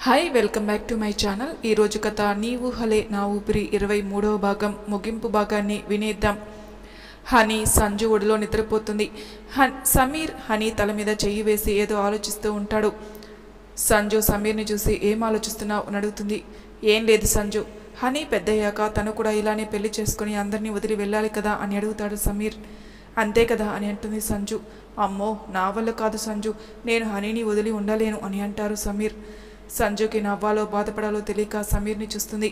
Hi welcome back to my channel. ఈరోజు కథ నీవు హలే నా ఊపిరి 23వ భాగం ముగింపు భాగాన్ని వినేద్దాం. హనీ సంజు ఒడిలో నిద్రపోతుంది. సమీర్ హనీ తల మీద చెయ్యి వేసి ఏదో ఆలోచిస్తూ ఉంటాడు. సంజు సమీర్ని చూసి ఏం ఆలోచిస్తున్నావు అని అడుగుతుంది. ఏం లేదు సంజు, హనీ పెద్దయ్యాక తను కూడా ఇలానే పెళ్లి చేసుకుని అందరినీ వదిలి వెళ్ళాలి కదా అని అడుగుతాడు సమీర్. అంతే కదా అని అంటుంది సంజు. అమ్మో నా వల్ల కాదు సంజు, నేను హనీని వదిలి ఉండలేను అని అంటారు సమీర్. సంజుకి నవ్వాలో బాధపడాలో తెలియక సమీర్ని చూస్తుంది.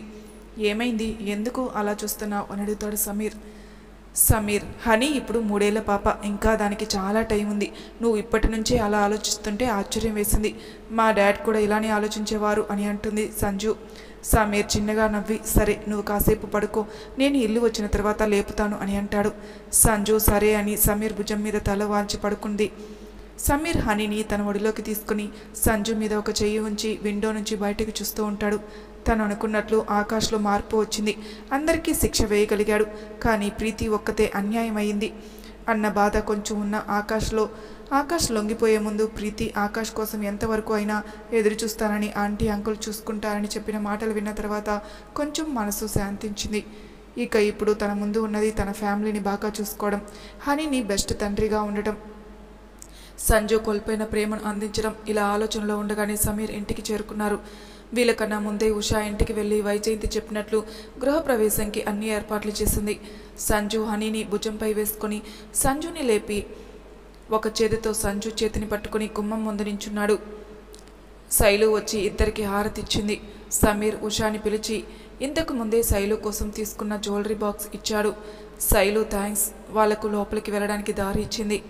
ఏమైంది, ఎందుకు అలా చూస్తున్నావు అని అడుగుతాడు సమీర్. హనీ ఇప్పుడు 3 ఏళ్ల పాప, ఇంకా దానికి చాలా టైం ఉంది. నువ్వు ఇప్పటి నుంచే అలా ఆలోచిస్తుంటే ఆశ్చర్యం వేసింది. మా డాడ్ కూడా ఇలానే ఆలోచించేవారు అని అంటుంది సంజు. సమీర్ చిన్నగా నవ్వి, సరే నువ్వు కాసేపు పడుకో, నేను ఇల్లు వచ్చిన తర్వాత లేపుతాను అని అంటాడు. సంజు సరే అని సమీర్ భుజం మీద తల వాల్చి పడుకుంది. సమీర్ హనీని తన ఒడిలోకి తీసుకుని సంజు మీద ఒక చెయ్యి ఉంచి విండో నుంచి బయటకు చూస్తూ ఉంటాడు. తను అనుకున్నట్లు ఆకాష్లో మార్పు వచ్చింది. అందరికీ శిక్ష వేయగలిగాడు. కానీ ప్రీతి ఒక్కతే అన్యాయం అయింది అన్న బాధ కొంచెం ఉన్న ఆకాష్ లొంగిపోయే ముందు ప్రీతి ఆకాష్ కోసం ఎంతవరకు అయినా ఎదురు చూస్తానని ఆంటీ అంకుల్ చూసుకుంటారని చెప్పిన మాటలు విన్న తర్వాత కొంచెం మనసు శాంతించింది. ఇక ఇప్పుడు తన ముందు ఉన్నది తన ఫ్యామిలీని బాగా చూసుకోవడం, హనీని బెస్ట్ తండ్రిగా ఉండటం, సంజు కోల్పోయిన ప్రేమను అందించడం. ఇలా ఆలోచనలో ఉండగానే సమీర్ ఇంటికి చేరుకున్నారు. వీళ్ళకన్నా ముందే ఉషా ఇంటికి వెళ్ళి వైజయంతి చెప్పినట్లు గృహప్రవేశంకి అన్ని ఏర్పాట్లు చేసింది. సంజు హనీని భుజంపై వేసుకొని సంజుని లేపి ఒక చేతితో సంజు చేతిని పట్టుకుని గుమ్మం ముందు నించున్నాడు. శైలు వచ్చి ఇద్దరికి హారతిచ్చింది. సమీర్ ఉషాని పిలిచి ఇంతకు ముందే శైలు కోసం తీసుకున్న జ్యువెలరీ బాక్స్ ఇచ్చాడు. శైలు థ్యాంక్స్ వాళ్లకు లోపలికి వెళ్ళడానికి దారి ఇచ్చింది.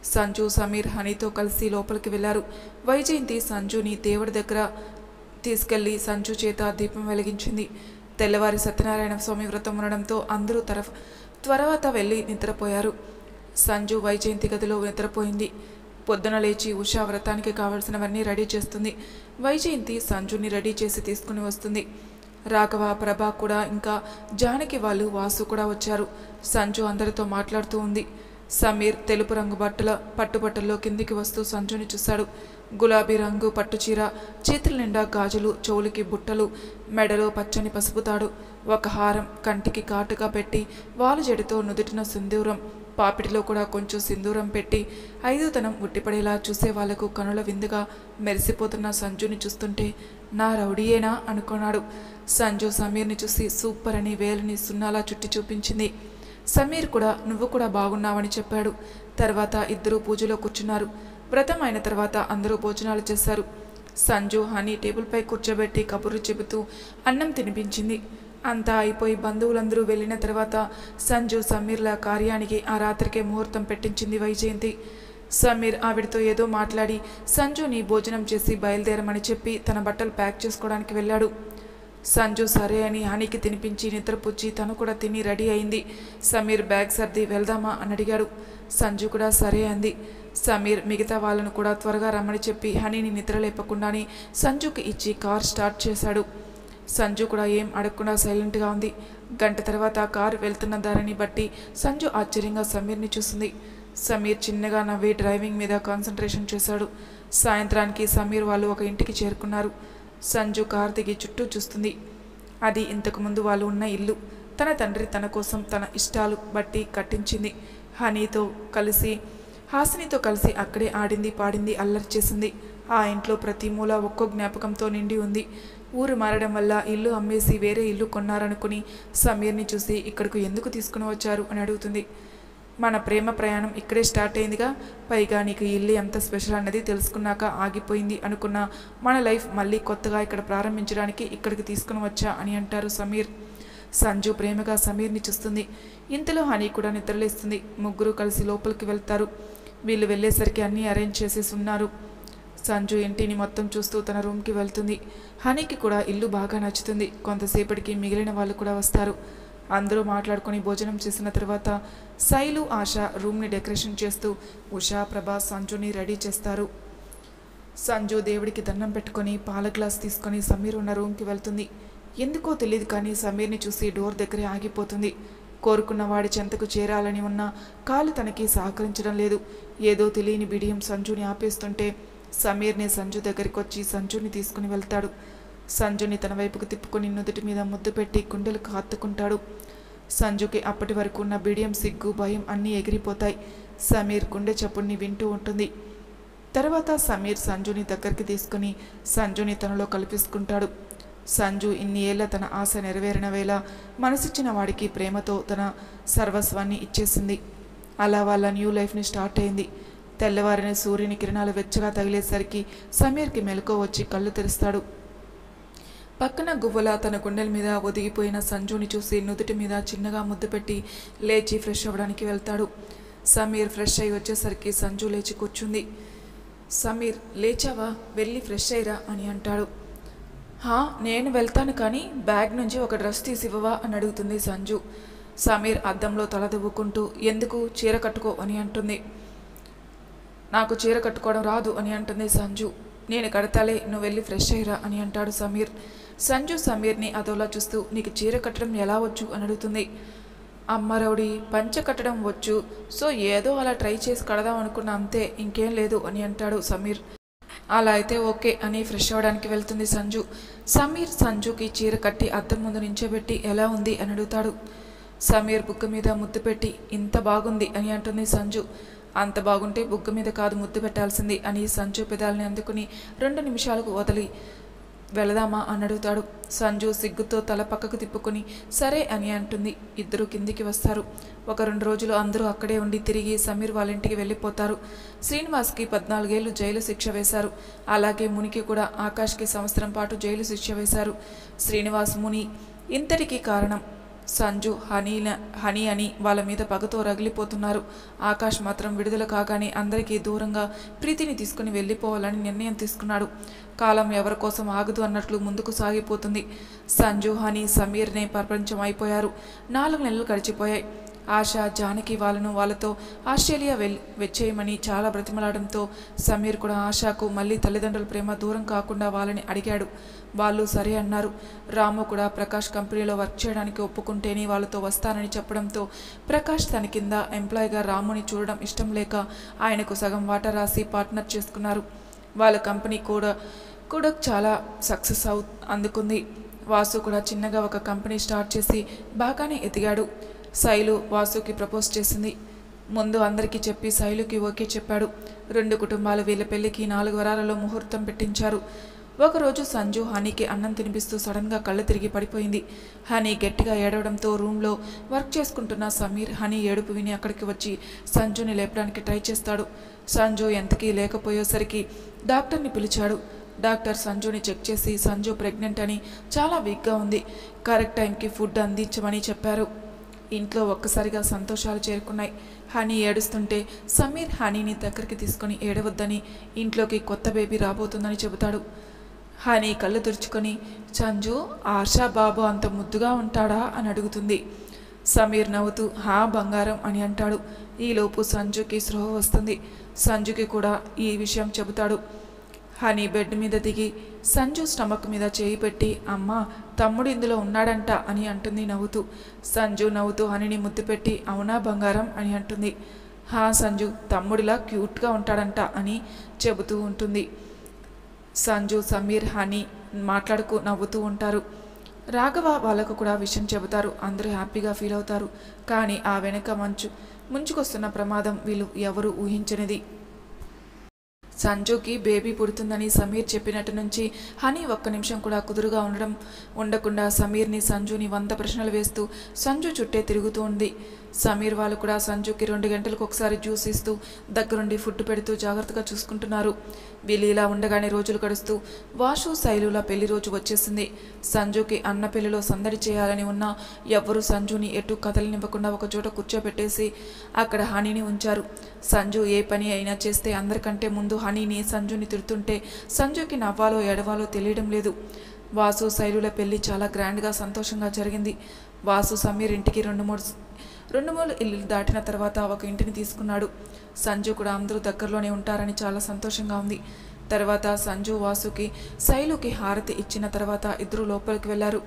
సంజు సమీర్ హనీతో కలిసి లోపలికి వెళ్లారు. వైజయంతి సంజుని దేవుడి దగ్గర తీసుకెళ్లి సంజు చేత దీపం వెలిగించింది. తెల్లవారి సత్యనారాయణ స్వామి వ్రతం ఉండడంతో అందరూ త్వరవాత వెళ్ళి నిద్రపోయారు. సంజు వైజయంతి గదిలో నిద్రపోయింది. పొద్దున లేచి ఉషా వ్రతానికి కావలసినవన్నీ రెడీ చేస్తుంది. వైజయంతి సంజుని రెడీ చేసి తీసుకుని వస్తుంది. రాఘవ, ప్రభా కూడా ఇంకా జానకి వాళ్ళు, వాసు కూడా వచ్చారు. సంజు అందరితో మాట్లాడుతూ ఉంది. సమీర్ తెలుపు రంగు పట్టుబట్టల్లో కిందికి వస్తూ సంజుని చూశాడు. గులాబీ రంగు పట్టుచీర, చేతుల నిండా గాజులు, చెవులకి బుట్టలు, మెడలో పచ్చని పసుపుతాడు, ఒక హారం కంటికి కాటుగా పెట్టి వాలు జడితో నుదుటిన సింధూరం, పాపిటిలో కూడా కొంచెం సింధూరం పెట్టి ఐదుతనం ఉట్టిపడేలా చూసే వాళ్లకు కనుల విందుగా మెరిసిపోతున్న సంజుని చూస్తుంటే నా రౌడీయేనా అనుకున్నాడు. సంజు సమీర్ని చూసి సూపర్ అని వేలిని సున్నాలా చుట్టి చూపించింది. సమీర్ కూడా నువ్వు కూడా బాగున్నావని చెప్పాడు. తర్వాత ఇద్దరూ పూజలో కూర్చున్నారు. వ్రతం అయిన తర్వాత అందరూ భోజనాలు చేశారు. సంజు హనీ టేబుల్పై కూర్చోబెట్టి కబుర్లు చెబుతూ అన్నం తినిపించింది. అంతా అయిపోయి బంధువులందరూ వెళ్ళిన తర్వాత సంజు సమీర్ల కార్యానికి ఆ రాత్రికే ముహూర్తం పెట్టించింది వైజయంతి. సమీర్ ఆవిడతో ఏదో మాట్లాడి సంజుని భోజనం చేసి బయలుదేరమని చెప్పి తన బట్టలు ప్యాక్ చేసుకోవడానికి వెళ్ళాడు. సంజు సరే అని హనీకి తినిపించి నిద్రపుచ్చి తను కూడా తిని రెడీ అయింది. సమీర్ బ్యాగ్ సర్ది వెళ్దామా అని అడిగాడు. సంజు కూడా సరే అంది. సమీర్ మిగతా వాళ్ళను కూడా త్వరగా రమ్మని చెప్పి హనీని నిద్రలేపకుండానే సంజుకి ఇచ్చి కార్ స్టార్ట్ చేశాడు. సంజు కూడా ఏం అడగకుండా సైలెంట్గా ఉంది. గంట తర్వాత కారు వెళ్తున్న దారిని బట్టి సంజు ఆశ్చర్యంగా సమీర్ని చూసింది. సమీర్ చిన్నగా నవ్వి డ్రైవింగ్ మీద కాన్సన్ట్రేషన్ చేశాడు. సాయంత్రానికి సమీర్ వాళ్ళు ఒక ఇంటికి చేరుకున్నారు. సంజు కార్ దిగి చుట్టూ చూస్తుంది. అది ఇంతకుముందు వాళ్ళు ఉన్న ఇల్లు. తన తండ్రి తన కోసం తన ఇష్టాలు బట్టి కట్టించింది. హాసినితో కలిసి అక్కడే ఆడింది, పాడింది, అల్లరి చేసింది. ఆ ఇంట్లో ప్రతి మూల ఒక్కో జ్ఞాపకంతో నిండి ఉంది. ఊరు మారడం వల్ల ఇల్లు అమ్మేసి వేరే ఇల్లు కొన్నారనుకుని సమీర్ని చూసి ఇక్కడకు ఎందుకు తీసుకుని వచ్చారు అని అడుగుతుంది. మన ప్రేమ ప్రయాణం ఇక్కడే స్టార్ట్ అయిందిగా, పైగా నీకు ఇల్లు ఎంత స్పెషల్ అన్నది తెలుసుకున్నాక ఆగిపోయింది అనుకున్న మన లైఫ్ మళ్ళీ కొత్తగా ఇక్కడ ప్రారంభించడానికి ఇక్కడికి తీసుకుని వచ్చా అని అంటారు సమీర్. సంజు ప్రేమగా సమీర్ని చూస్తుంది. ఇంతలో హనీ కూడా నిద్రలేస్తుంది. ముగ్గురు కలిసి లోపలికి వెళ్తారు. వీళ్ళు వెళ్ళేసరికి అన్నీ అరేంజ్ చేసేసి ఉన్నారు. సంజు ఇంటిని మొత్తం చూస్తూ తన రూమ్కి వెళ్తుంది. హనీకి కూడా ఇల్లు బాగా నచ్చుతుంది. కొంతసేపటికి మిగిలిన వాళ్ళు కూడా వస్తారు. అందరూ మాట్లాడుకొని భోజనం చేసిన తర్వాత శైలు, ఆశ రూమ్ని డెకరేషన్ చేస్తూ ఉషా, ప్రభా సంజుని రెడీ చేస్తారు. సంజు దేవుడికి దండం పెట్టుకొని పాల గ్లాస్ తీసుకొని సమీర్ ఉన్న రూమ్కి వెళ్తుంది. ఎందుకో తెలియదు కానీ సమీర్ని చూసి డోర్ దగ్గరే ఆగిపోతుంది. కోరుకున్న వాడి చెంతకు చేరాలని ఉన్న కాలు తనకి సహకరించడం లేదు. ఏదో తెలియని బిడియం సంజుని ఆపేస్తుంటే సమీర్ని సంజు దగ్గరికి వచ్చి సంజుని తీసుకుని వెళ్తాడు. సంజుని తన వైపుకు తిప్పుకొని నుదుటి మీద ముద్దు పెట్టి గుండెలకు హత్తుకుంటాడు. సంజుకి అప్పటి వరకు ఉన్న బిడియం, సిగ్గు, భయం అన్నీ ఎగిరిపోతాయి. సమీర్ గుండె చప్పుడిని వింటూ ఉంటుంది. తర్వాత సమీర్ సంజుని దగ్గరికి తీసుకుని సంజుని తనలో కల్పించుకుంటాడు. సంజు ఇన్ని ఏళ్ల తన ఆశ నెరవేరిన వేళ మనసిచ్చిన వాడికి ప్రేమతో తన సర్వస్వాన్ని ఇచ్చేసింది. అలా వాళ్ళ న్యూ లైఫ్ని స్టార్ట్ అయింది. తెల్లవారిన సూర్యుని కిరణాలు వెచ్చగా తగిలేసరికి సమీర్కి మెలకువ వచ్చి కళ్ళు తెరుస్తాడు. పక్కన గువ్వల తన గుండెల మీద ఒదిగిపోయిన సంజుని చూసి నుదుటి మీద చిన్నగా ముద్దు పెట్టి లేచి ఫ్రెష్ అవ్వడానికి వెళ్తాడు. సమీర్ ఫ్రెష్ అయి వచ్చేసరికి సంజు లేచి కూర్చుంది. సమీర్, లేచావా? వెళ్ళి ఫ్రెష్ అయ్యిరా అని అంటాడు. నేను వెళ్తాను, కానీ బ్యాగ్ నుంచి ఒక డ్రెస్ తీసివ్వవా అని అడుగుతుంది సంజు. సమీర్ అద్దంలో తలదువ్వుకుంటూ, ఎందుకు, చీర కట్టుకో అని అంటుంది. నాకు చీర కట్టుకోవడం రాదు అని అంటుంది సంజు. నేను కడతాలే, నువ్వు వెళ్ళి ఫ్రెష్ అయ్యిరా అని అంటాడు సమీర్. సంజు సమీర్ని అదోలా చూస్తూ, నీకు చీర కట్టడం ఎలా వచ్చు అని అడుగుతుంది. అమ్మ రౌడీ, పంచ కట్టడం వచ్చు, సో ఏదో అలా ట్రై చేసి కడదాం అనుకున్నా, అంతే, ఇంకేం లేదు అని అంటాడు సమీర్. అలా అయితే ఓకే అని ఫ్రెష్ అవ్వడానికి వెళ్తుంది సంజు. సమీర్ సంజుకి చీర కట్టి అద్దం ముందు నించోబెట్టి ఎలా ఉంది అని అడుగుతాడు. సమీర్ బుగ్గ మీద ముద్దు పెట్టి, ఇంత బాగుంది అని అంటుంది సంజు. అంత బాగుంటే బుగ్గ మీద కాదు ముద్దు పెట్టాల్సింది అని సంజు పెదాలని అందుకుని 2 నిమిషాలకు వదిలి వెళదామా అని అడుగుతాడు. సంజు సిగ్గుతో తల పక్కకు తిప్పుకొని సరే అని అంటుంది. ఇద్దరు కిందికి వస్తారు. ఒక 2 రోజులు అందరూ అక్కడే ఉండి తిరిగి సమీర్ వాళ్ళ ఇంటికి వెళ్ళిపోతారు. శ్రీనివాస్కి 14 ఏళ్ళు జైలు శిక్ష వేశారు. అలాగే మునికి కూడా ఆకాష్కి 1 సంవత్సరం పాటు జైలు శిక్ష వేశారు. శ్రీనివాస్, ముని ఇంతటికీ కారణం సంజు, హనీ అని వాళ్ళ మీద పగతో రగిలిపోతున్నారు. ఆకాష్ మాత్రం విడుదల కాగానే అందరికీ దూరంగా ప్రీతిని తీసుకుని వెళ్ళిపోవాలని నిర్ణయం తీసుకున్నాడు. కాలం ఎవరి కోసం ఆగదు అన్నట్లు ముందుకు సాగిపోతుంది. సంజు, హనీ, సమీర్నే ప్రపంచం అయిపోయారు. 4 నెలలు గడిచిపోయాయి. ఆశ, జానకి వాళ్ళతో ఆస్ట్రేలియా వచ్చేయమని చాలా బ్రతిమలాడంతో సమీర్ కూడా ఆశకు మళ్ళీ తల్లిదండ్రుల ప్రేమ దూరం కాకుండా వాళ్ళని అడిగాడు. వాళ్ళు సరే అన్నారు. రాము కూడా ప్రకాష్ కంపెనీలో వర్క్ చేయడానికి ఒప్పుకుంటేనే వాళ్ళతో వస్తానని చెప్పడంతో ప్రకాష్ తన కింద ఎంప్లాయీగా రాముని చూడడం ఇష్టం లేక ఆయనకు సగం వాటా రాసి పార్ట్నర్ చేసుకున్నారు. వాళ్ళ కంపెనీ కూడా చాలా సక్సెస్ అందుకుంది. వాసు కూడా చిన్నగా ఒక కంపెనీ స్టార్ట్ చేసి బాగానే ఎదిగాడు. శైలు వాసుకి ప్రపోజ్ చేసింది. ముందు అందరికీ చెప్పి శైలుకి ఓకే చెప్పాడు. 2 కుటుంబాలు వీళ్ళ పెళ్లికి 4 వారాలలో ముహూర్తం పెట్టించారు. ఒకరోజు సంజు హనీకి అన్నం తినిపిస్తూ సడన్గా కళ్ళు తిరిగి పడిపోయింది. హనీ గట్టిగా ఏడవడంతో రూమ్లో వర్క్ చేసుకుంటున్న సమీర్ హనీ ఏడుపు విని అక్కడికి వచ్చి సంజుని లేపడానికి ట్రై చేస్తాడు. సంజు ఎంతకీ లేకపోయేసరికి డాక్టర్ని పిలిచాడు. డాక్టర్ సంజుని చెక్ చేసి సంజు ప్రెగ్నెంట్ అని, చాలా వీక్గా ఉంది, కరెక్ట్ టైంకి ఫుడ్ అందించమని చెప్పారు. ఇంట్లో ఒక్కసారిగా సంతోషాలు చేరుకున్నాయి. హనీ ఏడుస్తుంటే సమీర్ హనీని దగ్గరికి తీసుకొని ఏడవద్దని, ఇంట్లోకి కొత్త బేబీ రాబోతుందని చెబుతాడు. హనీ కళ్ళు తుడుచుకొని, సంజు, ఆశా బాబు అంత ముద్దుగా ఉంటాడా అని అడుగుతుంది. సమీర్ నవ్వుతూ బంగారం అని అంటాడు. ఈలోపు సంజుకి స్పృహ వస్తుంది. సంజుకి కూడా ఈ విషయం చెబుతాడు. హనీ బెడ్ మీద దిగి సంజు స్టమక్ మీద చేయి పెట్టి, అమ్మ, తమ్ముడు ఇందులో ఉన్నాడంట అని అంటుంది నవ్వుతూ. సంజు నవ్వుతూ హనీని ముద్దు పెట్టి, అవునా బంగారం అని అంటుంది. సంజు తమ్ముడిలా క్యూట్గా ఉంటాడంట అని చెబుతూ ఉంటుంది. సంజు, సమీర్, హనీ మాట్లాడుకు నవ్వుతూ ఉంటారు. రాఘవ వాళ్ళకు కూడా విషయం చెబుతారు. అందరూ హ్యాపీగా ఫీల్ అవుతారు. కానీ ఆ వెనక ముంచుకొస్తున్న ప్రమాదం వీళ్ళు ఎవరూ ఊహించనిది. సంజుకి బేబీ పుడుతుందని సమీర్ చెప్పినట్టు నుంచి హనీ 1 నిమిషం కూడా కుదురుగా ఉండకుండా సమీర్ని, సంజుని 100 ప్రశ్నలు వేస్తూ సంజు చుట్టే తిరుగుతూ ఉంది. సమీర్ వాళ్ళు కూడా సంజుకి 2 గంటలకు ఒకసారి జ్యూస్ ఇస్తూ దగ్గరుండి ఫుడ్ పెడుతూ జాగ్రత్తగా చూసుకుంటున్నారు. వీళ్ళు ఇలా ఉండగానే రోజులు గడుస్తూ వాసు, శైలుల పెళ్లి రోజు వచ్చేసింది. సంజుకి అన్న పెళ్లిలో సందడి చేయాలని ఉన్నా ఎవ్వరూ సంజుని ఎటు కదలనివ్వకుండా ఒక చోట కూర్చోబెట్టేసి అక్కడ హనీని ఉంచారు. సంజు ఏ పని అయినా చేస్తే అందరికంటే ముందు హనీని, సంజుని తిడుతుంటే సంజుకి నవ్వాలో ఏడవాలో తెలియడం లేదు. వాసు, శైలుల పెళ్లి చాలా గ్రాండ్గా సంతోషంగా జరిగింది. వాసు సమీర్ ఇంటికి 2-3 ఇల్లు దాటిన తర్వాత ఒక ఇంటిని తీసుకున్నాడు. సంజు కూడా అందరూ దగ్గరలోనే ఉంటారని చాలా సంతోషంగా ఉంది. తర్వాత సంజు వాసుకి, శైలుకి హారతి ఇచ్చిన తర్వాత ఇద్దరు లోపలికి వెళ్ళారు.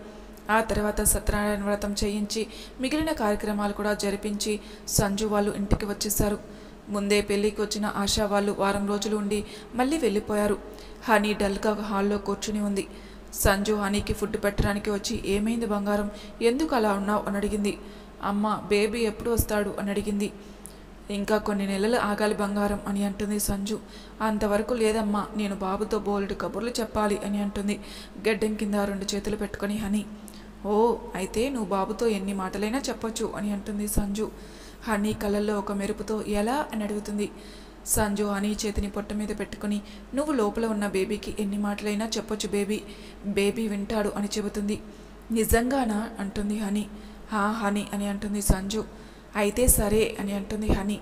ఆ తర్వాత సత్యనారాయణ వ్రతం చేయించి మిగిలిన కార్యక్రమాలు కూడా జరిపించి సంజు వాళ్ళు ఇంటికి వచ్చేశారు. ముందే పెళ్ళికి వచ్చిన ఆశా వాళ్ళు వారం రోజులు ఉండి మళ్ళీ వెళ్ళిపోయారు. హనీ డల్గా హాల్లో కూర్చుని ఉంది. సంజు హనీకి ఫుడ్ పెట్టడానికి వచ్చి ఏమైంది బంగారం, ఎందుకు అలా ఉన్నావు అని అడిగింది. అమ్మ బేబీ ఎప్పుడు వస్తాడు అని అడిగింది. ఇంకా కొన్ని నెలలు ఆగాలి బంగారం అని అంటుంది సంజు. అంతవరకు లేదమ్మా, నేను బాబుతో బోలెడు కబుర్లు చెప్పాలి అని అంటుంది గడ్డం కింద 2 చేతులు పెట్టుకొని హనీ. ఓ అయితే నువ్వు బాబుతో ఎన్ని మాటలైనా చెప్పొచ్చు అని అంటుంది సంజు. హనీ కళ్ళల్లో ఒక మెరుపుతో ఎలా అని అడుగుతుంది. సంజు హనీ చేతిని పొట్ట మీద పెట్టుకుని నువ్వు లోపల ఉన్న బేబీకి ఎన్ని మాటలైనా చెప్పొచ్చు బేబీ వింటాడు అని చెబుతుంది. నిజంగానా అంటుంది హనీ. హనీ అని అంటుంది సంజు. అయితే సరే అని అంటుంది హనీ.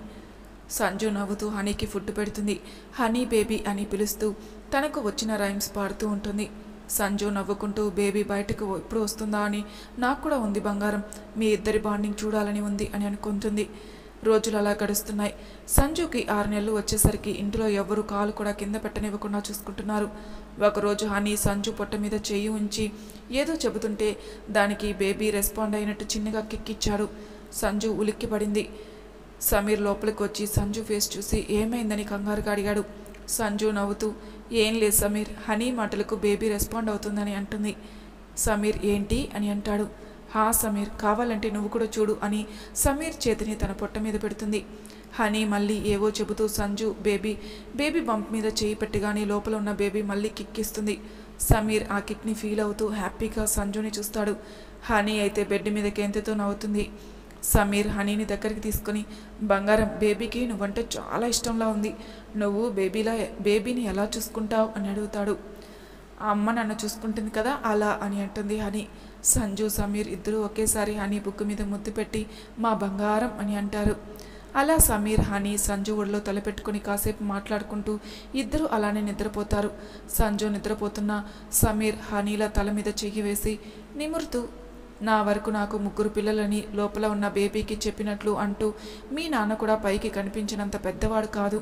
సంజు నవ్వుతూ హనీకి ఫుడ్ పెడుతుంది. హనీ బేబీ అని పిలుస్తూ తనకు వచ్చిన రైమ్స్ పాడుతూ ఉంటుంది. సంజు నవ్వుకుంటూ బేబీ బయటకు ఎప్పుడు వస్తుందా అని నాకు కూడా ఉంది బంగారం, మీ ఇద్దరి బాండింగ్ చూడాలని ఉంది అని అనుకుంటుంది. రోజులు అలా గడుస్తున్నాయి. సంజుకి 6 నెలలు వచ్చేసరికి ఇంట్లో ఎవరు కాలు కూడా కింద పెట్టనివ్వకుండా చూసుకుంటున్నారు. ఒకరోజు హనీ సంజు పొట్ట మీద చెయ్యి ఉంచి ఏదో చెబుతుంటే దానికి బేబీ రెస్పాండ్ అయినట్టు చిన్నగా కిక్కిచ్చాడు. సంజు ఉలిక్కిపడింది. సమీర్ లోపలికి వచ్చి సంజు ఫేస్ చూసి ఏమైందని కంగారుగా అడిగాడు. సంజు నవ్వుతూ ఏం లేదు సమీర్, హనీ మాటలకు బేబీ రెస్పాండ్ అవుతుందని అంటుంది. సమీర్ ఏంటి అని అంటాడు. సమీర్ కావాలంటే నువ్వు కూడా చూడు అని సమీర్ చేతిని తన పొట్ట మీద పెడుతుంది. హనీ మళ్ళీ ఏవో చెబుతూ సంజు బేబీ బంప్ మీద చేయి పెట్టగానే లోపల ఉన్న బేబీ మళ్ళీ కిక్కిస్తుంది. సమీర్ ఆ కిక్ని ఫీల్ అవుతూ హ్యాపీగా సంజుని చూస్తాడు. హనీ అయితే బెడ్ మీద కేంతతో నవ్వుతుంది. సమీర్ హనీని దగ్గరికి తీసుకుని బంగారం బేబీకి నువ్వంటే చాలా ఇష్టంలా ఉంది, నువ్వు బేబీని ఎలా చూసుకుంటావు అని అడుగుతాడు. అమ్మ నన్ను చూసుకుంటుంది కదా అలా అని అంటుంది హనీ. సంజు సమీర్ ఇద్దరూ ఒకేసారి హనీ బుక్కు మీద ముద్దు పెట్టి మా బంగారం అని అంటారు. అలా సమీర్ హనీ సంజు ఒడిలో తలపెట్టుకుని కాసేపు మాట్లాడుకుంటూ ఇద్దరు అలానే నిద్రపోతారు. సంజు నిద్రపోతున్న సమీర్ హనీల తల మీద చెయ్యి వేసి నిమురుతూ నా వరకు నాకు 3 పిల్లలని లోపల ఉన్న బేబీకి చెప్పినట్లు అంటూ మీ నాన్న కూడా పైకి కనిపించినంత పెద్దవాడు కాదు,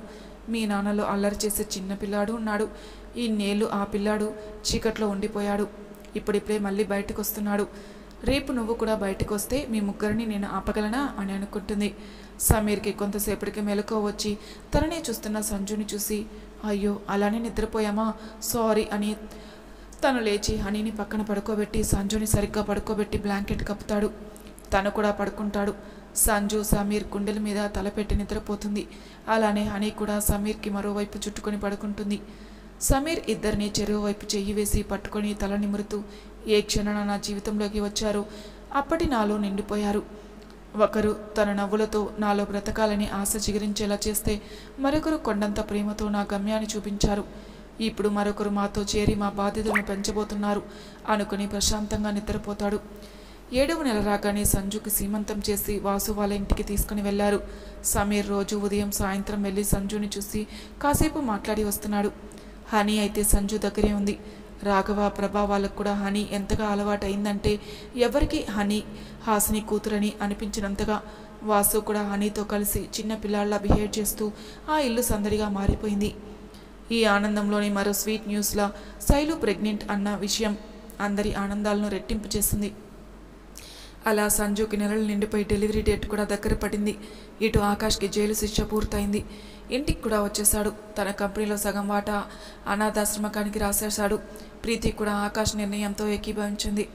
మీ నాన్నలో అల్లరి చేసే చిన్న పిల్లాడు ఉన్నాడు, ఇన్నేళ్ళు ఆ పిల్లాడు చీకట్లో ఉండిపోయాడు, ఇప్పుడిప్పుడే మళ్ళీ బయటకు వస్తున్నాడు, రేపు నువ్వు కూడా బయటకు వస్తే మీ 3 నేను ఆపగలనా అని అనుకుంటుంది. సమీర్కి కొంతసేపటికి మెలకువ వచ్చి తననే చూస్తున్న సంజుని చూసి అయ్యో అలానే నిద్రపోయామా సారీ అని తను లేచి హనీని పక్కన పడుకోబెట్టి సంజుని సరిగ్గా పడుకోబెట్టి బ్లాంకెట్ కప్పుతాడు. తను కూడా పడుకుంటాడు. సంజు సమీర్ గుండెల మీద తలపెట్టి నిద్రపోతుంది. అలానే హనీ కూడా సమీర్కి మరోవైపు చుట్టుకొని పడుకుంటుంది. సమీర్ ఇద్దరిని చెరువు వైపు చెయ్యి వేసి పట్టుకొని తల నిమురుతూ ఏ క్షణాన నా జీవితంలోకి వచ్చారో అప్పటి నాలో నిండిపోయారు. ఒకరు తన నవ్వులతో నాలో బ్రతకాలని ఆశ చిగురించేలా చేస్తే మరొకరు కొండంత ప్రేమతో నా గమ్యాన్ని చూపించారు. ఇప్పుడు మరొకరు మాతో చేరి మా బాధ్యతలను పెంచబోతున్నారు అనుకుని ప్రశాంతంగా నిద్రపోతాడు. 7వ నెల రాగానే సంజుకి సీమంతం చేసి వాసు వాళ్ళ ఇంటికి తీసుకుని వెళ్లారు. సమీర్ రోజు ఉదయం సాయంత్రం వెళ్ళి సంజుని చూసి కాసేపు మాట్లాడి వస్తున్నాడు. హనీ అయితే సంజు దగ్గరే ఉంది. రాఘవ ప్రభా వాళ్ళకు కూడా హనీ ఎంతగా అలవాటైందంటే ఎవరికి హనీ హాసిని కూతురని అనిపించినంతగా. వాసు కూడా హనీతో కలిసి చిన్న పిల్లాళ్ళ బిహేవ్ చేస్తూ ఆ ఇల్లు సందడిగా మారిపోయింది. ఈ ఆనందంలోని మరో స్వీట్ న్యూస్లా శైలు ప్రెగ్నెంట్ అన్న విషయం అందరి ఆనందాలను రెట్టింపు చేసింది. అలా సంజుకి నెలలు నిండిపోయి డెలివరీ డేట్ కూడా దగ్గర పడింది. ఇటు ఆకాష్కి జైలు శిక్ష పూర్తయింది. ఇంటికి కూడా వచ్చేశాడు. తన కంపెనీలో సగం వాటా అనాథాశ్రమకానికి రాసేశాడు. ప్రీతి కూడా ఆకాష్ నిర్ణయంతో ఏకీభవించింది.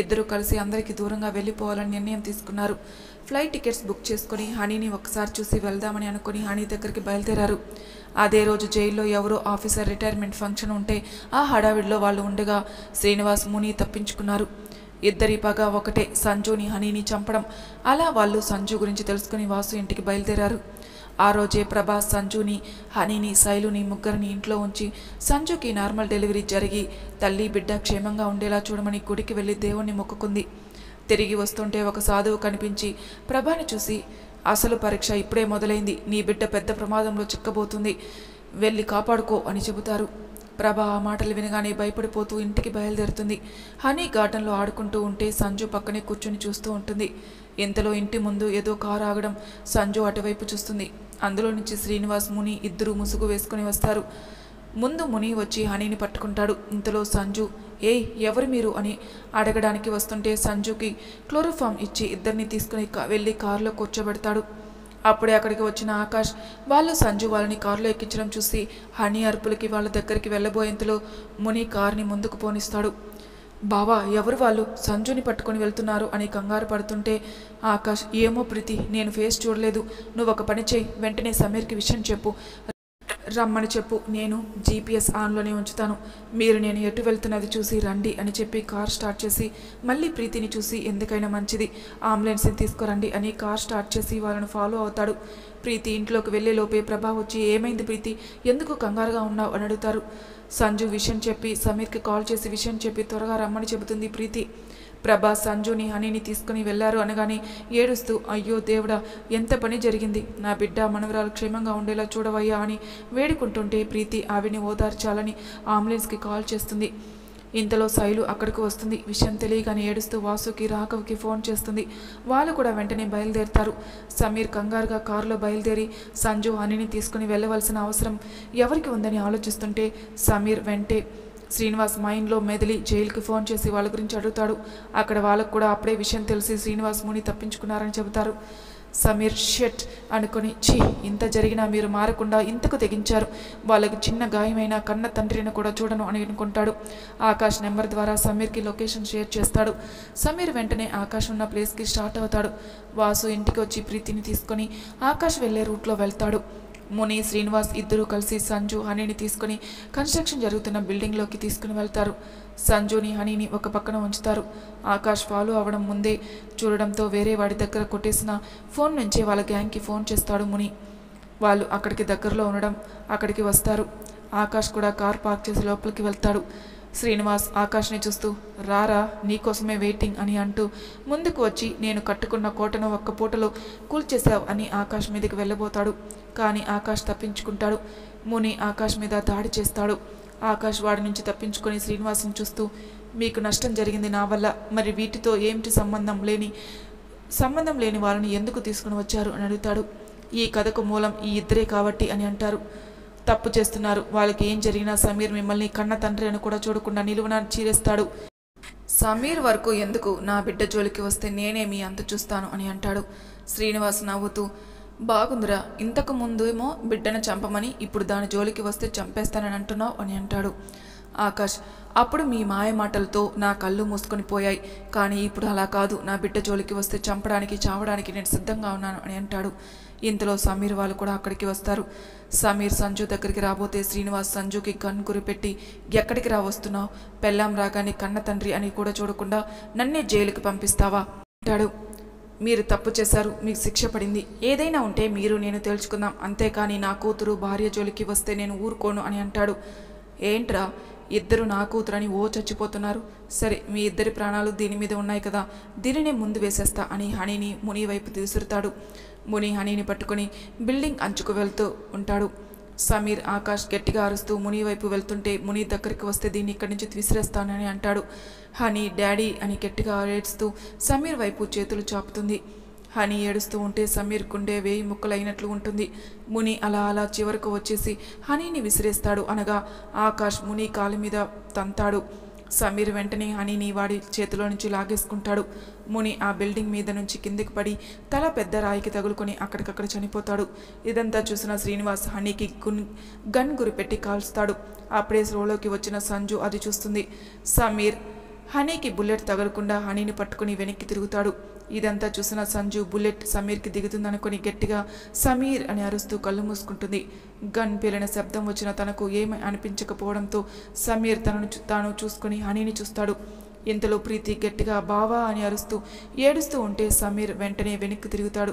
ఇద్దరూ కలిసి అందరికీ దూరంగా వెళ్ళిపోవాలని నిర్ణయం తీసుకున్నారు. ఫ్లైట్ టికెట్స్ బుక్ చేసుకుని హనీని ఒకసారి చూసి వెళ్దామని అనుకుని హనీ దగ్గరికి బయలుదేరారు. అదే రోజు జైల్లో ఎవరో ఆఫీసర్ రిటైర్మెంట్ ఫంక్షన్ ఉంటే ఆ హడావిడిలో వాళ్ళు ఉండగా శ్రీనివాస్ ముని తప్పించుకున్నారు. ఇద్దరి పగ ఒకటే, సంజుని హనీని చంపడం. అలా వాళ్ళు సంజు గురించి తెలుసుకుని వాసు ఇంటికి బయలుదేరారు. ఆ రోజే ప్రభాస్ సంజుని హనీని శైలుని 3 ఇంట్లో ఉంచి సంజుకి నార్మల్ డెలివరీ జరిగి తల్లి బిడ్డ క్షేమంగా ఉండేలా చూడమని గుడికి వెళ్ళి దేవుణ్ణి మొక్కుకుంది. తిరిగి వస్తుంటే ఒక సాధువు కనిపించి ప్రభాని చూసి అసలు పరీక్ష ఇప్పుడే మొదలైంది, నీ బిడ్డ పెద్ద ప్రమాదంలో చిక్కబోతుంది, వెళ్ళి కాపాడుకో అని చెబుతారు. ప్రభా ఆ మాటలు వినగానే భయపడిపోతూ ఇంటికి బయలుదేరుతుంది. హనీ గార్డెన్లో ఆడుకుంటూ ఉంటే సంజు పక్కనే కూర్చొని చూస్తూ ఉంటుంది. ఇంతలో ఇంటి ముందు ఏదో కారు ఆగడం. సంజు అటువైపు చూస్తుంది. అందులో నుంచి శ్రీనివాస్ ముని ఇద్దరూ ముసుగు వేసుకుని వస్తారు. ముందు ముని వచ్చి హనీని పట్టుకుంటాడు. ఇంతలో సంజు ఏయ్ ఎవరు మీరు అని అడగడానికి వస్తుంటే సంజుకి క్లోరోఫామ్ ఇచ్చి ఇద్దరిని తీసుకుని వెళ్ళి కారులో కూర్చోబెడతాడు. అప్పుడే అక్కడికి వచ్చిన ఆకాష్ వాళ్ళు సంజు వాళ్ళని కారులో ఎక్కించడం చూసి హనీ అరుపులకి వాళ్ళ దగ్గరికి వెళ్ళబోయేంతలో ముని కార్ని ముందుకు పోనిస్తాడు. బావా ఎవరు వాళ్ళు సంజుని పట్టుకొని వెళ్తున్నారు అని కంగారు పడుతుంటే ఆకాష్ ఏమో ప్రీతి నేను ఫేస్ చూడలేదు, నువ్వు ఒక పని చేయి, వెంటనే సమీర్కి విషయం చెప్పు, రమ్మని చెప్పు, నేను జీపీఎస్ ఆన్లోనే ఉంచుతాను, మీరు నేను ఎటు వెళ్తున్నది చూసి రండి అని చెప్పి కార్ స్టార్ట్ చేసి మళ్ళీ ప్రీతిని చూసి ఎందుకైనా మంచిది అంబులెన్స్ని తీసుకురండి అని కార్ స్టార్ట్ చేసి వాళ్ళను ఫాలో అవుతాడు. ప్రీతి ఇంట్లోకి వెళ్ళే లోపే ప్రభా వచ్చి ఏమైంది ప్రీతి, ఎందుకు కంగారుగా ఉన్నావు అని అడుగుతారు. సంజు విషయం చెప్పి సమీర్కి కాల్ చేసి విషయం చెప్పి త్వరగా రమ్మని చెబుతుంది ప్రీతి. ప్రభా సంజుని హనీని తీసుకుని వెళ్లారు అనగానే ఏడుస్తూ అయ్యో దేవుడా ఎంత పని జరిగింది, నా బిడ్డ మనవరాలు క్షేమంగా ఉండేలా చూడవయ్యా అని వేడుకుంటుంటే ప్రీతి ఆవిని ఓదార్చాలని అంబులెన్స్కి కాల్ చేస్తుంది. ఇంతలో శైలు అక్కడికి వస్తుంది. విషయం తెలియగానే ఏడుస్తూ వాసుకి రాఘవ్కి ఫోన్ చేస్తుంది. వాళ్ళు కూడా వెంటనే బయలుదేరుతారు. సమీర్ కంగారుగా కారులో బయలుదేరి సంజు హనీని తీసుకుని వెళ్ళవలసిన అవసరం ఎవరికి ఉందని ఆలోచిస్తుంటే సమీర్ వెంటే శ్రీనివాస్ మైండ్లో మెదిలి జైలుకి ఫోన్ చేసి వాళ్ళ గురించి అడుగుతాడు. అక్కడ వాళ్ళకు కూడా అప్పుడే విషయం తెలిసి శ్రీనివాస్ ముని తప్పించుకున్నారని చెబుతారు. సమీర్ షెట్ అనుకుని ఛీ ఇంత జరిగినా మీరు మారకుండా ఇంతకు తెగించారు, వాళ్ళకి చిన్న గాయమైన కన్న తండ్రిని కూడా చూడను అని అనుకుంటాడు. ఆకాష్ నెంబర్ ద్వారా సమీర్కి లొకేషన్ షేర్ చేస్తాడు. సమీర్ వెంటనే ఆకాష్ ఉన్న ప్లేస్కి స్టార్ట్ అవుతాడు. వాసు ఇంటికి వచ్చి ప్రీతిని తీసుకొని ఆకాష్ వెళ్ళే రూట్లో వెళ్తాడు. ముని శ్రీనివాస్ ఇద్దరూ కలిసి సంజు హనీని తీసుకుని కన్స్ట్రక్షన్ జరుగుతున్న బిల్డింగ్లోకి తీసుకుని వెళ్తారు. సంజుని హనీని ఒక పక్కన ఉంచుతారు. ఆకాష్ ఫాలో అవ్వడం ముందే చూడడంతో వేరే వాడి దగ్గర కొట్టేసిన ఫోన్ నుంచే వాళ్ళ గ్యాంగ్కి ఫోన్ చేస్తాడు ముని. వాళ్ళు అక్కడికి దగ్గరలో ఉండడం అక్కడికి వస్తారు. ఆకాష్ కూడా కార్ పార్క్ చేసి లోపలికి వెళ్తాడు. శ్రీనివాస్ ఆకాష్ని చూస్తూ రారా నీకోసమే వెయిటింగ్ అని అంటూ ముందుకు వచ్చి నేను కట్టుకున్న కోటను ఒక్క పూటలో కూల్చేశావు అని ఆకాష్ మీదకి వెళ్ళబోతాడు. కానీ ఆకాష్ తప్పించుకుంటాడు. ముని ఆకాష్ మీద దాడి చేస్తాడు. ఆకాష్ వాడి నుంచి తప్పించుకొని శ్రీనివాస్ని చూస్తూ మీకు నష్టం జరిగింది నా వల్ల, మరి వీటితో ఏమిటి సంబంధం లేని వాళ్ళని ఎందుకు తీసుకుని వచ్చారు అని అడుగుతాడు. ఈ కథకు మూలం ఈ ఇద్దరే కాబట్టి అని అంటారు. తప్పు చేస్తున్నారు, వాళ్ళకి ఏం జరిగినా సమీర్ మిమ్మల్ని కన్న తండ్రి అని కూడా చూడకుండా నిలువున చీరేస్తాడు. సమీర్ వరకు ఎందుకు, నా బిడ్డ జోలికి వస్తే నేనే మీ అంత చూస్తాను అని అంటాడు. శ్రీనివాస్ నవ్వుతూ బాగుందిరా, ఇంతకు ముందేమో బిడ్డను చంపమని ఇప్పుడు దాని జోలికి వస్తే చంపేస్తానని అంటున్నావు అని అంటాడు. ఆకాష్ అప్పుడు మీ మాయ మాటలతో నా కళ్ళు మూసుకొని పోయాయి, కానీ ఇప్పుడు అలా కాదు, నా బిడ్డ జోలికి వస్తే చంపడానికి చావడానికి నేను సిద్ధంగా ఉన్నాను అని అంటాడు. ఇంతలో సమీర్ వాళ్ళు కూడా అక్కడికి వస్తారు. సమీర్ సంజు దగ్గరికి రాబోతే శ్రీనివాస్ సంజుకి గన్ గురిపెట్టి ఎక్కడికి రా వస్తున్నావు, పెళ్ళాం రాగానే కన్న తండ్రి అని కూడా చూడకుండా నన్నే జైలుకి పంపిస్తావా అంటాడు. మీరు తప్పు చేశారు, మీకు శిక్ష పడింది, ఏదైనా ఉంటే మీరు నేను తేల్చుకుందాం, అంతేకాని నా కూతురు భార్య జోలికి వస్తే నేను ఊరుకోను అని అంటాడు. ఏంట్రా ఇద్దరు నా కూతురని ఓ చచ్చిపోతున్నారు, సరే మీ ఇద్దరి ప్రాణాలు దీని మీద ఉన్నాయి కదా, దీనినే ముందు వేసేస్తా అని హనీని ముని వైపు విసురుతాడు. ముని హనీని పట్టుకుని బిల్డింగ్ అంచుకు వెళ్తూ ఉంటాడు. సమీర్ ఆకాష్ గట్టిగా అరుస్తూ ముని వైపు వెళ్తుంటే ముని దగ్గరికి వస్తే దీన్ని ఇక్కడి నుంచి విసిరేస్తానని అంటాడు. హనీ డాడీ అని గట్టిగా ఏడుస్తూ సమీర్ వైపు చేతులు చాపుతుంది. హనీ ఏడుస్తూ ఉంటే సమీర్ గుండె వేయి ముక్కలైనట్లు ఉంటుంది. ముని అలా అలా చివరకు వచ్చేసి హనీని విసిరేస్తాడు. అనగా ఆకాష్ ముని కాలు మీద తంతాడు. సమీర్ వెంటనే హనీని వాడి చేతిలో నుంచి లాగేసుకుంటాడు. ముని ఆ బిల్డింగ్ మీద నుంచి కిందికి పడి తల పెద్ద రాయికి తగులుకొని అక్కడికక్కడ చనిపోతాడు. ఇదంతా చూసిన శ్రీనివాస్ హనీకి గన్ గురిపెట్టి కాల్స్తాడు. అప్పుడే స్లోలోకి వచ్చిన సంజు అది చూస్తుంది. సమీర్ హనీకి బుల్లెట్ తగలకుండా హనీని పట్టుకుని వెనక్కి తిరుగుతాడు. ఇదంతా చూసిన సంజు బుల్లెట్ సమీర్కి దిగుతుందనుకుని గట్టిగా సమీర్ అని అరుస్తూ కళ్ళు మూసుకుంటుంది. గన్ పేలిన శబ్దం వచ్చిన తనకు ఏమీ అనిపించకపోవడంతో సమీర్ తాను చూసుకుని హనీని చూస్తాడు. ఇంతలో ప్రీతి గట్టిగా బావా అని అరుస్తూ ఏడుస్తూ ఉంటే సమీర్ వెంటనే వెనక్కి తిరుగుతాడు.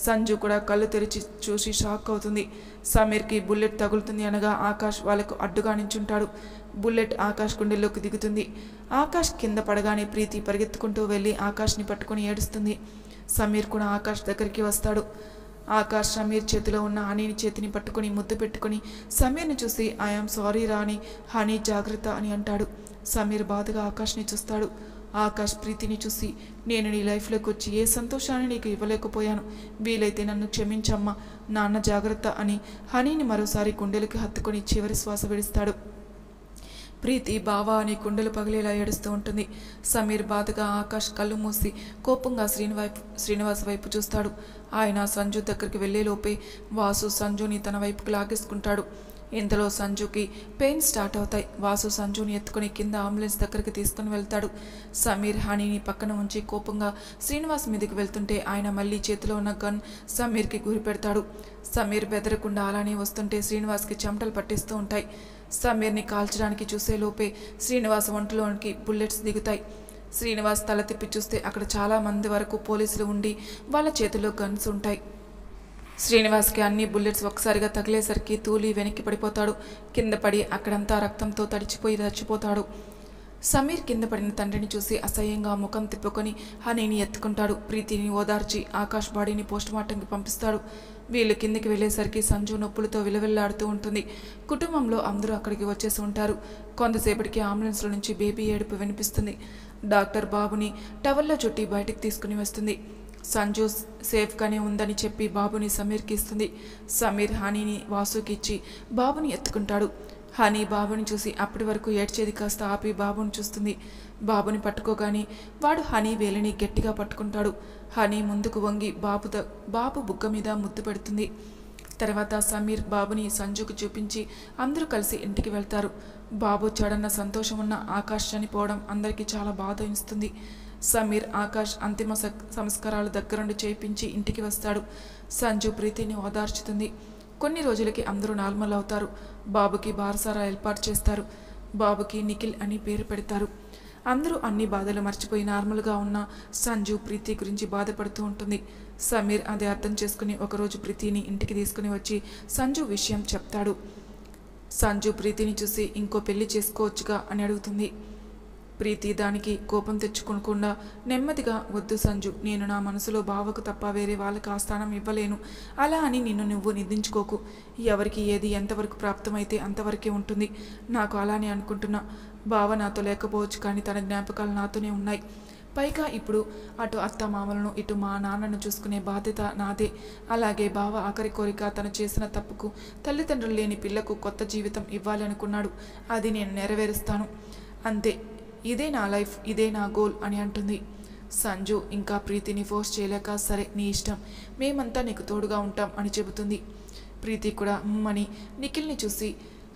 సంజు కూడా కళ్ళు తెరిచి చూసి షాక్ అవుతుంది. సమీర్కి బుల్లెట్ తగులుతుంది అనగా ఆకాష్ వాళ్ళకు అడ్డుగా నించుంటాడు. బుల్లెట్ ఆకాష్ గుండెల్లోకి దిగుతుంది. ఆకాష్ కింద పడగానే ప్రీతి పరిగెత్తుకుంటూ వెళ్ళి ఆకాష్ని పట్టుకుని ఏడుస్తుంది. సమీర్ కూడా ఆకాష్ దగ్గరికి వస్తాడు. ఆకాష్ సమీర్ చేతిలో ఉన్న హనీని చేతిని పట్టుకుని ముద్దు పెట్టుకుని సమీర్ని చూసి ఐఆమ్ సారీ రాని హనీ జాగ్రత్త అని అంటాడు. సమీర్ బాధగా ఆకాష్ని చూస్తాడు. ఆకాష్ ప్రీతిని చూసి నేను నీ లైఫ్లోకి వచ్చి ఏ సంతోషాన్ని నీకు ఇవ్వలేకపోయాను, వీలైతే నన్ను క్షమించమ్మా, నాన్న జాగ్రత్త అని హనీని మరోసారి గుండెలకి హత్తుకొని చివరి శ్వాస విడుస్తాడు. ప్రీతి బావా అని గుండెలు పగిలేలా ఏడుస్తూ ఉంటుంది. సమీర్ బాధగా ఆకాష్ కళ్ళు మూసి కోపంగా శ్రీనివాస్ వైపు చూస్తాడు. ఆయన సంజు దగ్గరికి వెళ్లేలోపే వాసు సంజుని తన వైపుకి లాగేసుకుంటాడు. ఇంతలో సంజుకి పెయిన్ స్టార్ట్ అవుతాయి. వాసు సంజుని ఎత్తుకుని కింద అంబులెన్స్ దగ్గరికి తీసుకుని వెళ్తాడు. సమీర్ హనీని పక్కన ఉంచి కోపంగా శ్రీనివాస్ మీదకి వెళ్తుంటే ఆయన మళ్ళీ చేతిలో ఉన్న గన్ సమీర్కి గురి పెడతాడు. సమీర్ బెదరకుండా అలానే వస్తుంటే శ్రీనివాస్కి చెమటలు పట్టేస్తూ ఉంటాయి. సమీర్ని కాల్చడానికి చూసేలోపే శ్రీనివాస్ ఒంటిలోనికి బుల్లెట్స్ దిగుతాయి. శ్రీనివాస్ తల తిప్పి చూస్తే అక్కడ చాలా మంది వరకు పోలీసులు ఉండి వాళ్ళ చేతిలో గన్స్ ఉంటాయి. శ్రీనివాస్కి అన్ని బుల్లెట్స్ ఒకసారిగా తగిలేసరికి తూలి వెనక్కి పడిపోతాడు. కింద పడి అక్కడంతా రక్తంతో తడిచిపోయి చచ్చిపోతాడు. సమీర్ కింద పడిన తండ్రిని చూసి అసహ్యంగా ముఖం తిప్పుకొని హనీని ఎత్తుకుంటాడు. ప్రీతిని ఓదార్చి ఆకాష్ బాడీని పోస్టుమార్టంకి పంపిస్తాడు. వీళ్ళు కిందికి వెళ్ళేసరికి సంజు నొప్పులతో విలవిల్లాడుతూ ఉంటుంది. కుటుంబంలో అందరూ అక్కడికి వచ్చేసి ఉంటారు. కొంతసేపటికి అంబులెన్స్లో నుంచి బేబీ ఏడుపు వినిపిస్తుంది. డాక్టర్ బాబుని టవల్లో చుట్టి బయటికి తీసుకుని వస్తుంది. సంజు సేఫ్గానే ఉందని చెప్పి బాబుని సమీర్కి ఇస్తుంది. సమీర్ హనీని వాసుకి ఇచ్చి బాబుని ఎత్తుకుంటాడు. హనీ బాబుని చూసి అప్పటి వరకు ఏడ్చేది కాస్త ఆపి బాబుని చూస్తుంది. బాబుని పట్టుకోగానే వాడు హనీ వేలిని గట్టిగా పట్టుకుంటాడు. హనీ ముందుకు వంగి బాబు బుగ్గ మీద ముద్దు పెడుతుంది. తర్వాత సమీర్ బాబుని సంజుకు చూపించి అందరూ కలిసి ఇంటికి వెళ్తారు. బాబు చెడన్న సంతోషం ఉన్న ఆకాష్ చనిపోవడం అందరికీ చాలా బాధ ఇస్తుంది. సమీర్ ఆకాష్ అంతిమ సంస్కారాలు దగ్గరుండి చేయించి ఇంటికి వస్తాడు. సంజు ప్రీతిని ఓదార్చుతుంది. కొన్ని రోజులకి అందరూ నార్మల్ అవుతారు. బాబుకి బారసారా ఏర్పాటు చేస్తారు. బాబుకి నిఖిల్ అని పేరు పెడతారు. అందరూ అన్ని బాధలు మర్చిపోయి నార్మల్గా ఉన్న సంజు ప్రీతి గురించి బాధపడుతూ ఉంటుంది. సమీర్ అది అర్థం చేసుకుని ఒకరోజు ప్రీతిని ఇంటికి తీసుకుని వచ్చి సంజు విషయం చెప్తాడు. సంజు ప్రీతిని చూసి ఇంకో పెళ్లి చేసుకోవచ్చుగా అని అడుగుతుంది. ప్రీతి దానికి కోపం తెచ్చుకోకుండా నెమ్మదిగా, వద్దు సంజు, నేను నా మనసులో బావకు తప్ప వేరే వాళ్ళకి ఆ స్థానం ఇవ్వలేను. అలా అని నిన్ను నువ్వు నిందించుకోకు. ఎవరికి ఏది ఎంతవరకు ప్రాప్తమైతే అంతవరకే ఉంటుంది. నాకు అలానే అనుకుంటున్నా. బావ నాతో లేకపోవచ్చు, కానీ తన జ్ఞాపకాలు నాతోనే ఉన్నాయి. పైగా ఇప్పుడు అటు అత్త మామలను ఇటు మా నాన్నను చూసుకునే బాధ్యత నాదే. అలాగే బావ ఆఖరి కోరిక తను చేసిన తప్పుకు తల్లిదండ్రులు లేని పిల్లకు కొత్త జీవితం ఇవ్వాలి అనుకున్నాడు. అది నేను నెరవేరుస్తాను. అంతే, ఇదే నా లైఫ్, ఇదే నా గోల్ అని అంటుంది. సంజు ఇంకా ప్రీతిని ఫోర్స్ చేయలేక, సరే నీ ఇష్టం, మేమంతా నీకు తోడుగా ఉంటాం అని చెబుతుంది. ప్రీతి కూడా అని నిఖిల్ని చూసి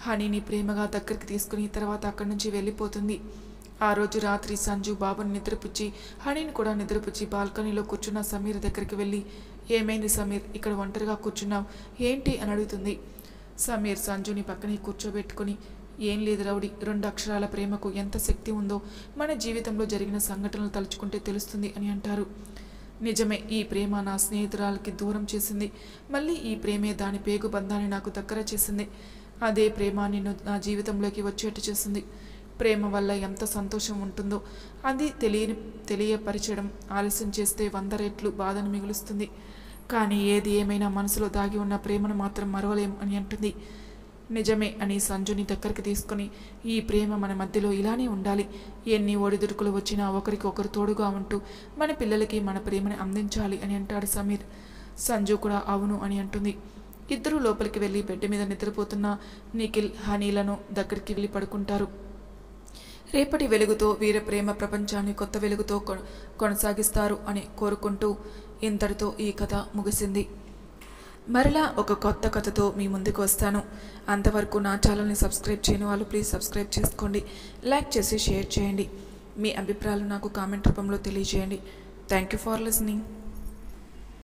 హనీని ప్రేమగా దగ్గరికి తీసుకుని తర్వాత అక్కడి నుంచి వెళ్ళిపోతుంది. ఆ రోజు రాత్రి సంజు బాబుని నిద్రపుచ్చి హనీని కూడా నిద్రపుచ్చి బాల్కనీలో కూర్చున్న సమీర్ దగ్గరికి వెళ్ళి, ఏమైంది సమీర్, ఇక్కడ ఒంటరిగా కూర్చున్నావు ఏంటి అని అడుగుతుంది. సమీర్ సంజుని పక్కనే కూర్చోబెట్టుకుని, ఏం లేదు రౌడీ, 2 అక్షరాల ప్రేమకు ఎంత శక్తి ఉందో మన జీవితంలో జరిగిన సంఘటనలు తలుచుకుంటే తెలుస్తుంది అని అంటారు. నిజమే, ఈ ప్రేమ నా స్నేహితురాలకి దూరం చేసింది. మళ్ళీ ఈ ప్రేమే దాని పేగు బంధాన్ని నాకు దగ్గర చేసింది. అదే ప్రేమ నిన్ను నా జీవితంలోకి వచ్చేట్టు చేసింది. ప్రేమ వల్ల ఎంత సంతోషం ఉంటుందో అది తెలియపరచడం ఆలస్యం చేస్తే 100 రెట్లు బాధను మిగులుస్తుంది. కానీ ఏది ఏమైనా మనసులో దాగి ఉన్న ప్రేమను మాత్రం మరవలేం అని అంటుంది. నిజమే అని సంజుని దగ్గరికి తీసుకుని, ఈ ప్రేమ మన మధ్యలో ఇలానే ఉండాలి. ఎన్ని ఒడిదుడుకులు వచ్చినా ఒకరికి ఒకరు తోడుగా ఉంటూ మన పిల్లలకి మన ప్రేమని అందించాలి అని అంటాడు సమీర్. సంజు కూడా అవును అని అంటుంది. ఇద్దరూ లోపలికి వెళ్ళి బెడ్ మీద నిద్రపోతున్న నిఖిల్ హనీలను దగ్గరికి వెళ్ళి పడుకుంటారు. రేపటి వెలుగుతో వీర ప్రేమ ప్రపంచాన్ని కొత్త వెలుగుతో కొనసాగిస్తారు అని కోరుకుంటూ ఇంతటితో ఈ కథ ముగిసింది. మరలా ఒక కొత్త కథతో మీ ముందుకు వస్తాను. అంతవరకు నా ఛానల్ని సబ్స్క్రైబ్ చేయని వాళ్ళు ప్లీజ్ సబ్స్క్రైబ్ చేసుకోండి. లైక్ చేసి షేర్ చేయండి. మీ అభిప్రాయాలు నాకు కామెంట్ రూపంలో తెలియజేయండి. Thank you for listening.